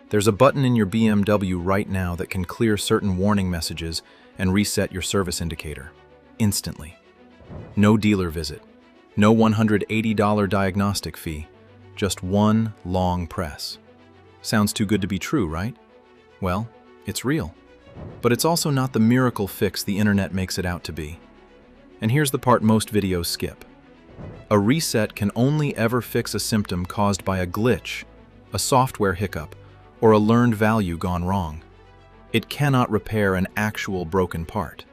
There's a button in your BMW right now that can clear certain warning messages and reset your service indicator instantly. No dealer visit, no $180 diagnostic fee, just one long press. Sounds too good to be true, right? Well, it's real. But it's also not the miracle fix the internet makes it out to be. And here's the part most videos skip. A reset can only ever fix a symptom caused by a glitch, a software hiccup, or a learned value gone wrong. It cannot repair an actual broken part.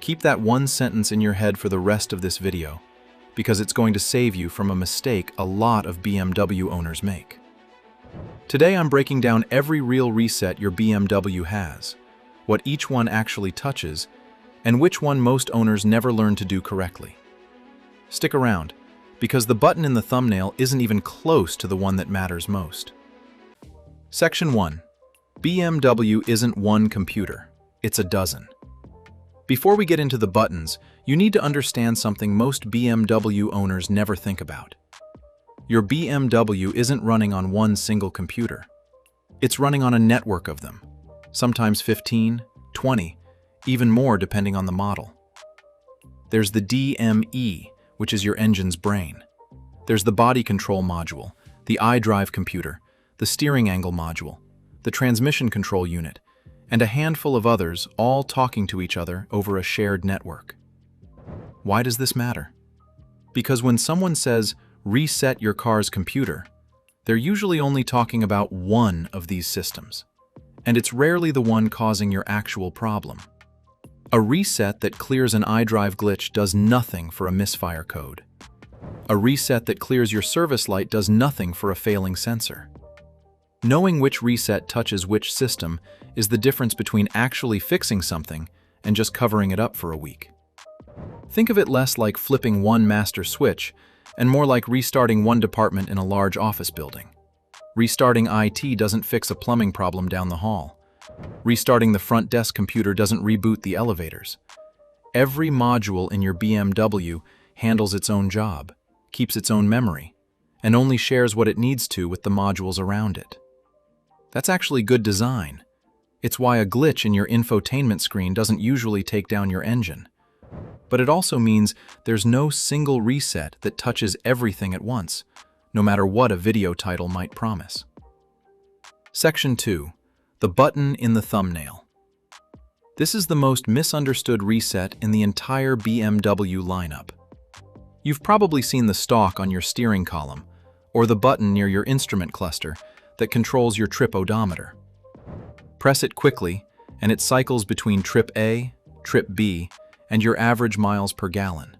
Keep that one sentence in your head for the rest of this video, because it's going to save you from a mistake a lot of BMW owners make. Today I'm breaking down every real reset your BMW has, what each one actually touches, and which one most owners never learn to do correctly. Stick around, because the button in the thumbnail isn't even close to the one that matters most. Section 1. BMW isn't one computer, it's a dozen. Before we get into the buttons, you need to understand something most BMW owners never think about. Your BMW isn't running on one single computer. It's running on a network of them, sometimes 15, 20, even more depending on the model. There's the DME, which is your engine's brain. There's the body control module, the iDrive computer, the steering angle module, the transmission control unit, and a handful of others all talking to each other over a shared network. Why does this matter? Because when someone says, reset your car's computer, they're usually only talking about one of these systems, and it's rarely the one causing your actual problem. A reset that clears an iDrive glitch does nothing for a misfire code. A reset that clears your service light does nothing for a failing sensor. Knowing which reset touches which system is the difference between actually fixing something and just covering it up for a week. Think of it less like flipping one master switch and more like restarting one department in a large office building. Restarting IT doesn't fix a plumbing problem down the hall. Restarting the front desk computer doesn't reboot the elevators. Every module in your BMW handles its own job, keeps its own memory, and only shares what it needs to with the modules around it. That's actually good design. It's why a glitch in your infotainment screen doesn't usually take down your engine. But it also means there's no single reset that touches everything at once, no matter what a video title might promise. Section 2. The button in the thumbnail. This is the most misunderstood reset in the entire BMW lineup. You've probably seen the stalk on your steering column, or the button near your instrument cluster that controls your trip odometer. Press it quickly, and it cycles between trip A, trip B, and your average miles per gallon.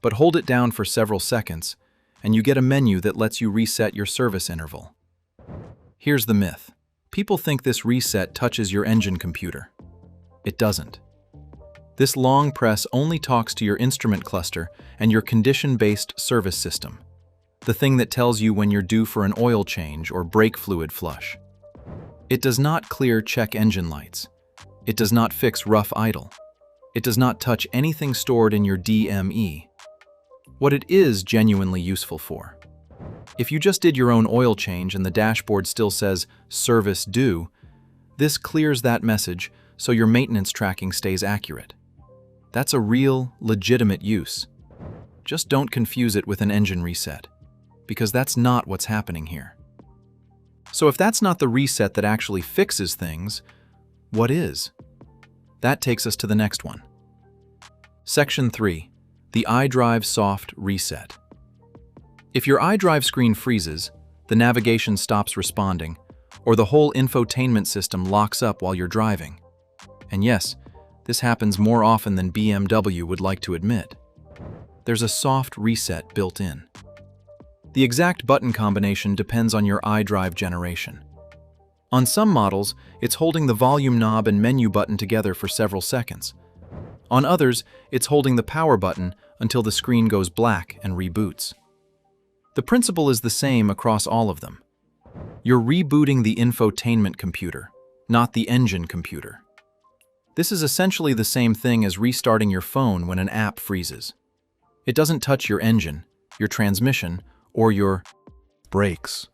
But hold it down for several seconds, and you get a menu that lets you reset your service interval. Here's the myth. People think this reset touches your engine computer. It doesn't. This long press only talks to your instrument cluster and your condition-based service system, the thing that tells you when you're due for an oil change or brake fluid flush. It does not clear check engine lights. It does not fix rough idle. It does not touch anything stored in your DME. What it is genuinely useful for. If you just did your own oil change and the dashboard still says "service due," this clears that message so your maintenance tracking stays accurate. That's a real, legitimate use. Just don't confuse it with an engine reset, because that's not what's happening here. So if that's not the reset that actually fixes things, what is? That takes us to the next one. Section 3. The iDrive Soft Reset. If your iDrive screen freezes, the navigation stops responding, or the whole infotainment system locks up while you're driving. And yes, this happens more often than BMW would like to admit. There's a soft reset built in. The exact button combination depends on your iDrive generation. On some models, it's holding the volume knob and menu button together for several seconds. On others, it's holding the power button until the screen goes black and reboots. The principle is the same across all of them. You're rebooting the infotainment computer, not the engine computer. This is essentially the same thing as restarting your phone when an app freezes. It doesn't touch your engine, your transmission, or your brakes.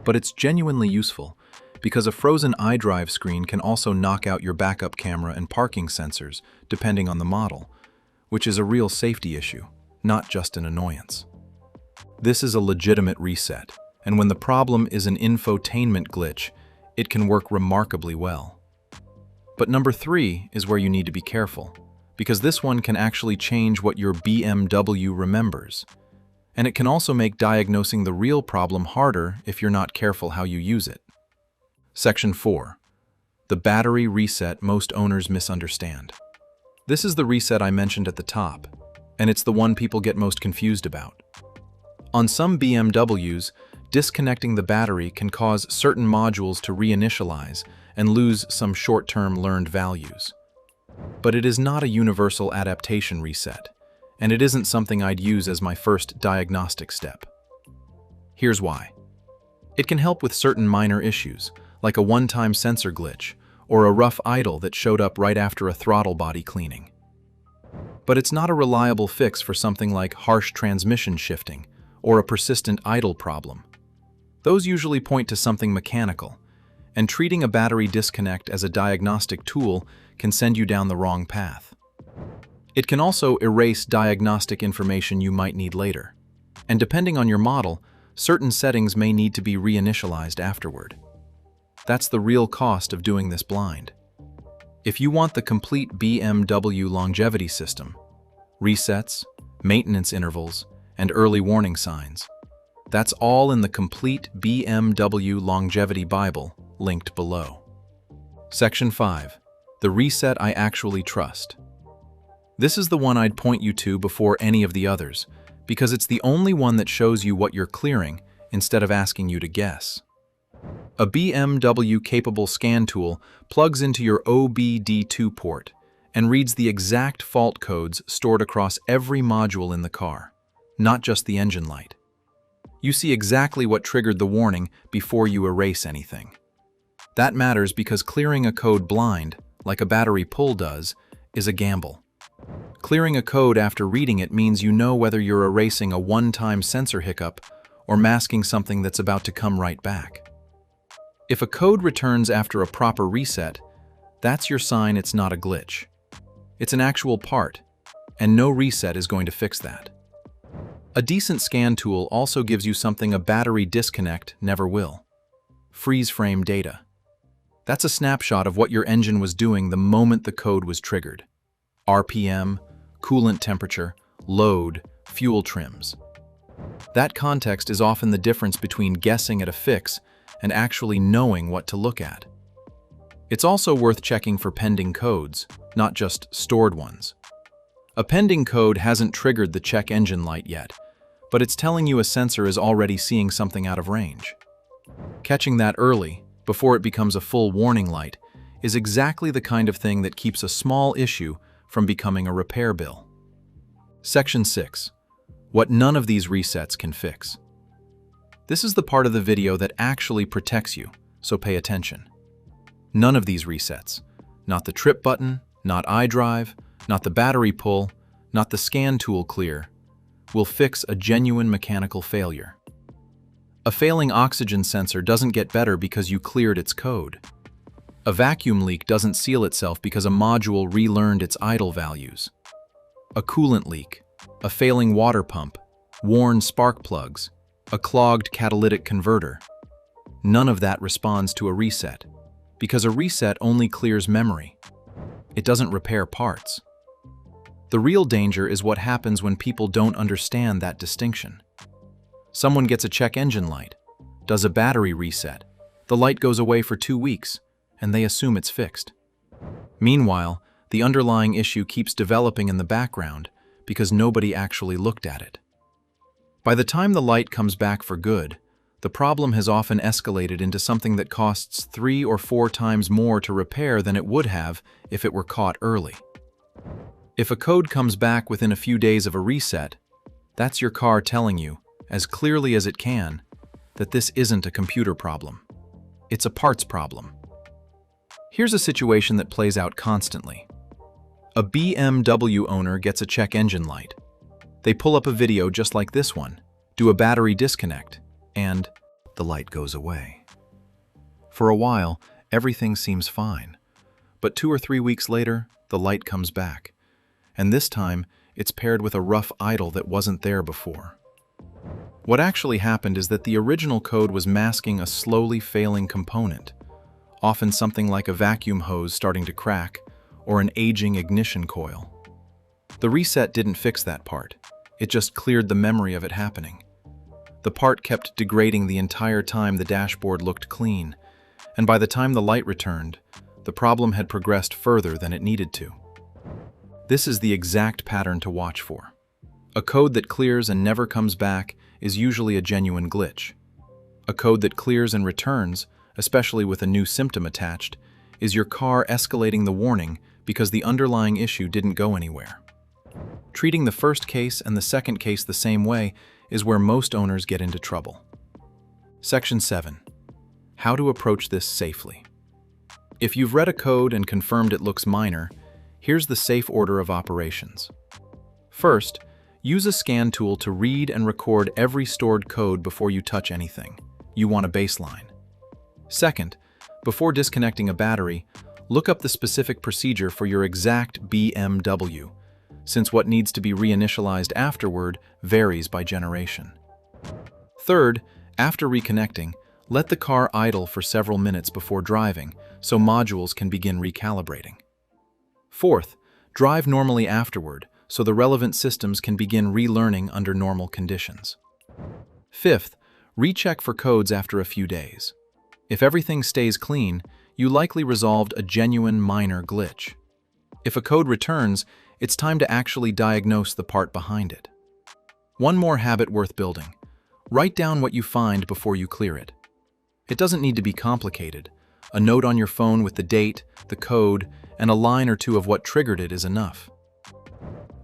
But it's genuinely useful because a frozen iDrive screen can also knock out your backup camera and parking sensors, depending on the model, which is a real safety issue, not just an annoyance. This is a legitimate reset, and when the problem is an infotainment glitch, it can work remarkably well. But number 3 is where you need to be careful, because this one can actually change what your BMW remembers. And it can also make diagnosing the real problem harder if you're not careful how you use it. Section 4. The battery reset most owners misunderstand. This is the reset I mentioned at the top, and it's the one people get most confused about. On some BMWs, disconnecting the battery can cause certain modules to reinitialize and lose some short-term learned values. But it is not a universal adaptation reset, and it isn't something I'd use as my first diagnostic step. Here's why. It can help with certain minor issues, like a one-time sensor glitch or a rough idle that showed up right after a throttle body cleaning. But it's not a reliable fix for something like harsh transmission shifting or a persistent idle problem. Those usually point to something mechanical, and treating a battery disconnect as a diagnostic tool can send you down the wrong path. It can also erase diagnostic information you might need later, and depending on your model, certain settings may need to be reinitialized afterward. That's the real cost of doing this blind. If you want the complete BMW longevity system, resets, maintenance intervals, and early warning signs, that's all in the complete BMW Longevity Bible, linked below. Section 5. The reset I actually trust. This is the one I'd point you to before any of the others, because it's the only one that shows you what you're clearing instead of asking you to guess. A BMW-capable scan tool plugs into your OBD2 port and reads the exact fault codes stored across every module in the car, not just the engine light. You see exactly what triggered the warning before you erase anything. That matters because clearing a code blind, like a battery pull does, is a gamble. Clearing a code after reading it means you know whether you're erasing a one-time sensor hiccup or masking something that's about to come right back. If a code returns after a proper reset, that's your sign it's not a glitch. It's an actual part, and no reset is going to fix that. A decent scan tool also gives you something a battery disconnect never will: freeze frame data. That's a snapshot of what your engine was doing the moment the code was triggered. RPM, coolant temperature, load, fuel trims. That context is often the difference between guessing at a fix and actually knowing what to look at. It's also worth checking for pending codes, not just stored ones. A pending code hasn't triggered the check engine light yet, but it's telling you a sensor is already seeing something out of range. Catching that early, before it becomes a full warning light, is exactly the kind of thing that keeps a small issue from becoming a repair bill. Section 6. What none of these resets can fix. This is the part of the video that actually protects you, so pay attention. None of these resets, not the trip button, not iDrive, not the battery pull, not the scan tool clear, will fix a genuine mechanical failure. A failing oxygen sensor doesn't get better because you cleared its code. A vacuum leak doesn't seal itself because a module relearned its idle values. A coolant leak, a failing water pump, worn spark plugs, a clogged catalytic converter. None of that responds to a reset, because a reset only clears memory. It doesn't repair parts. The real danger is what happens when people don't understand that distinction. Someone gets a check engine light, does a battery reset, the light goes away for 2 weeks, and they assume it's fixed. Meanwhile, the underlying issue keeps developing in the background because nobody actually looked at it. By the time the light comes back for good, the problem has often escalated into something that costs 3 or 4 times more to repair than it would have if it were caught early. If a code comes back within a few days of a reset, that's your car telling you, as clearly as it can, that this isn't a computer problem. It's a parts problem. Here's a situation that plays out constantly. A BMW owner gets a check engine light. They pull up a video just like this one, do a battery disconnect, and the light goes away. For a while, everything seems fine. But 2 or 3 weeks later, the light comes back. And this time, it's paired with a rough idle that wasn't there before. What actually happened is that the original code was masking a slowly failing component, often something like a vacuum hose starting to crack or an aging ignition coil. The reset didn't fix that part. It just cleared the memory of it happening. The part kept degrading the entire time the dashboard looked clean, and by the time the light returned, the problem had progressed further than it needed to. This is the exact pattern to watch for. A code that clears and never comes back is usually a genuine glitch. A code that clears and returns, especially with a new symptom attached, is your car escalating the warning because the underlying issue didn't go anywhere. Treating the first case and the second case the same way is where most owners get into trouble. Section 7. How to approach this safely. If you've read a code and confirmed it looks minor, here's the safe order of operations. First, use a scan tool to read and record every stored code before you touch anything. You want a baseline. Second, before disconnecting a battery, look up the specific procedure for your exact BMW, since what needs to be reinitialized afterward varies by generation. Third, after reconnecting, let the car idle for several minutes before driving so modules can begin recalibrating. Fourth, drive normally afterward so the relevant systems can begin relearning under normal conditions. Fifth, recheck for codes after a few days. If everything stays clean, you likely resolved a genuine minor glitch. If a code returns, it's time to actually diagnose the part behind it. One more habit worth building. Write down what you find before you clear it. It doesn't need to be complicated. A note on your phone with the date, the code, and a line or two of what triggered it is enough.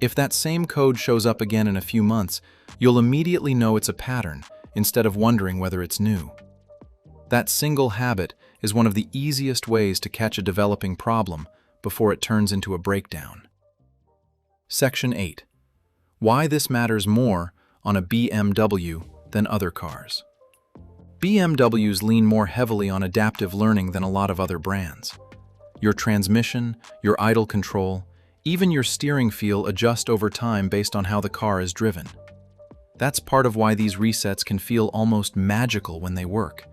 If that same code shows up again in a few months, you'll immediately know it's a pattern instead of wondering whether it's new. That single habit is one of the easiest ways to catch a developing problem before it turns into a breakdown. Section 8. Why this matters more on a BMW than other cars. BMWs lean more heavily on adaptive learning than a lot of other brands. Your transmission, your idle control, even your steering feel adjust over time based on how the car is driven. That's part of why these resets can feel almost magical when they work.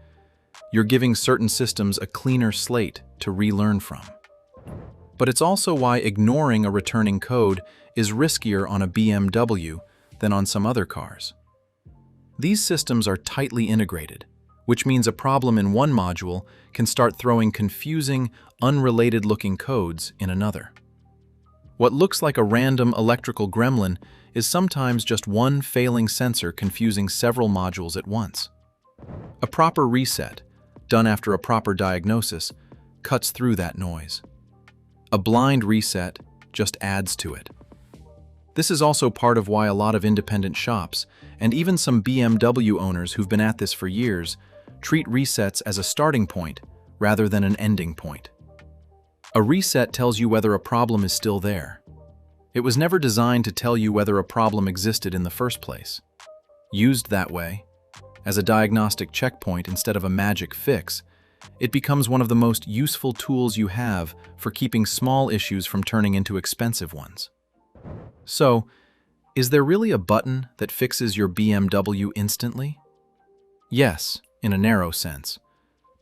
You're giving certain systems a cleaner slate to relearn from. But it's also why ignoring a returning code is riskier on a BMW than on some other cars. These systems are tightly integrated, which means a problem in one module can start throwing confusing, unrelated-looking codes in another. What looks like a random electrical gremlin is sometimes just one failing sensor confusing several modules at once. A proper reset, done after a proper diagnosis, cuts through that noise. A blind reset just adds to it. This is also part of why a lot of independent shops, and even some BMW owners who've been at this for years, treat resets as a starting point rather than an ending point. A reset tells you whether a problem is still there. It was never designed to tell you whether a problem existed in the first place. Used that way, as a diagnostic checkpoint instead of a magic fix, it becomes one of the most useful tools you have for keeping small issues from turning into expensive ones. So, is there really a button that fixes your BMW instantly? Yes, in a narrow sense,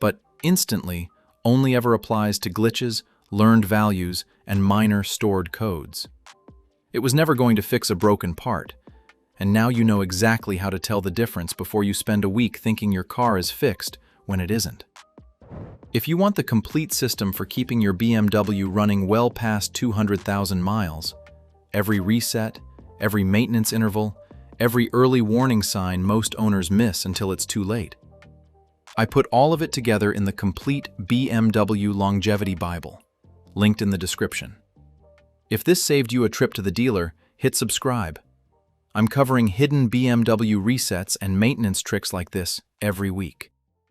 but instantly only ever applies to glitches, learned values, and minor stored codes. It was never going to fix a broken part, and now you know exactly how to tell the difference before you spend a week thinking your car is fixed when it isn't. If you want the complete system for keeping your BMW running well past 200,000 miles, every reset, every maintenance interval, every early warning sign most owners miss until it's too late, I put all of it together in the complete BMW Longevity Bible, linked in the description. If this saved you a trip to the dealer, hit subscribe. I'm covering hidden BMW resets and maintenance tricks like this every week.